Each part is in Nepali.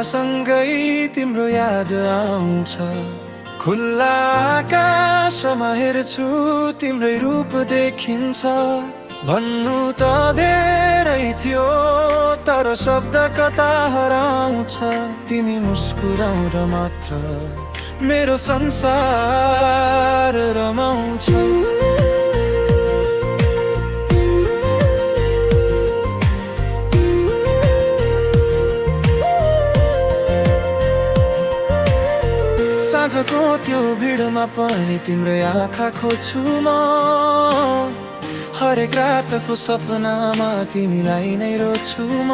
हावासँगै तिम्रो याद आउँछ। खुल्ला आकाशमा हेर्छु तिम्रै रूप देखिन्छ। भन्नु त धेरै थियो तर शब्द कता हराउँछ। तिमी मुस्कुराउँदा मात्र मेरो संसार रमाउँछ। साँझको त्यो भिडमा पनि तिम्रै आँखा खोज्छु म। हरेक रातको सपनामा तिमीलाई नै रोज्छु म।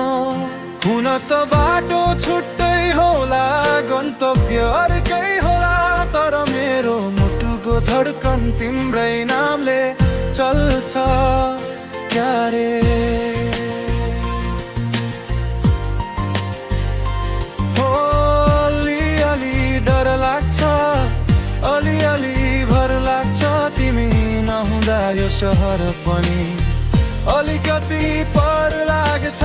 हुन त बाटो छुट्टै होला, गन्तव्य अर्कै होला, तर मेरो मुटुको धड्कन तिम्रै नामले चल्छ क्यारे। अलिअलि भर लाग्छ तिमी नहुँदा यो सहर पनि अलिकति पर लाग्छ।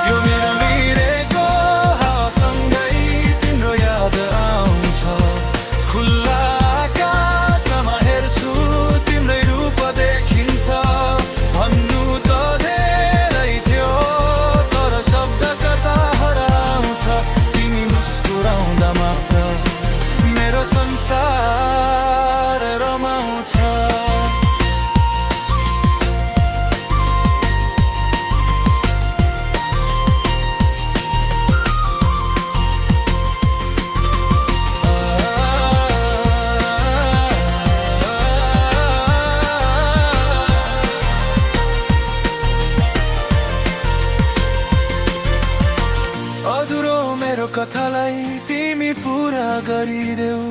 यो मेरो लिरेको हावासँगै तिम्रो याद आउँछ। खुल्ला आकाशमा हेर्छु तिम्रै रूप देखिन्छ। भन्नु त धेरै थियो तर शब्द कता हराउँछ। तिमी मुस्कुराउँदा मात्र मेरो संसार रमाउँछ। अधुरो मेरो कथालाई तिमी पुरा गरिदेऊ।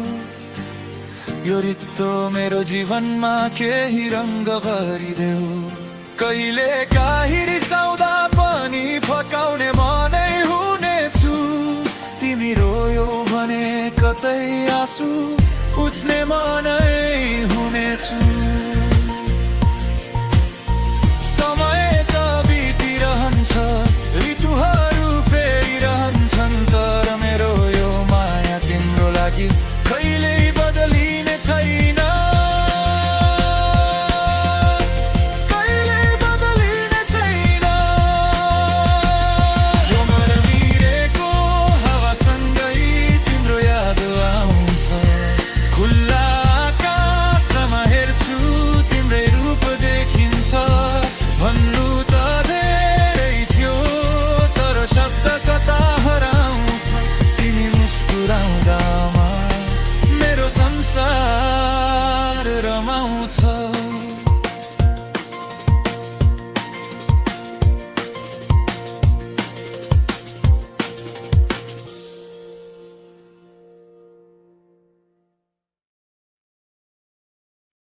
यो रित्तो मेरो जीवनमा केही रङ्ग भरिदेऊ। कहिले काहीँ रिसाउँदा पनि फकाउने म नै हुनेछु। तिमी रोयो भने कतै आँसु पुछ्ने म नै हुनेछु।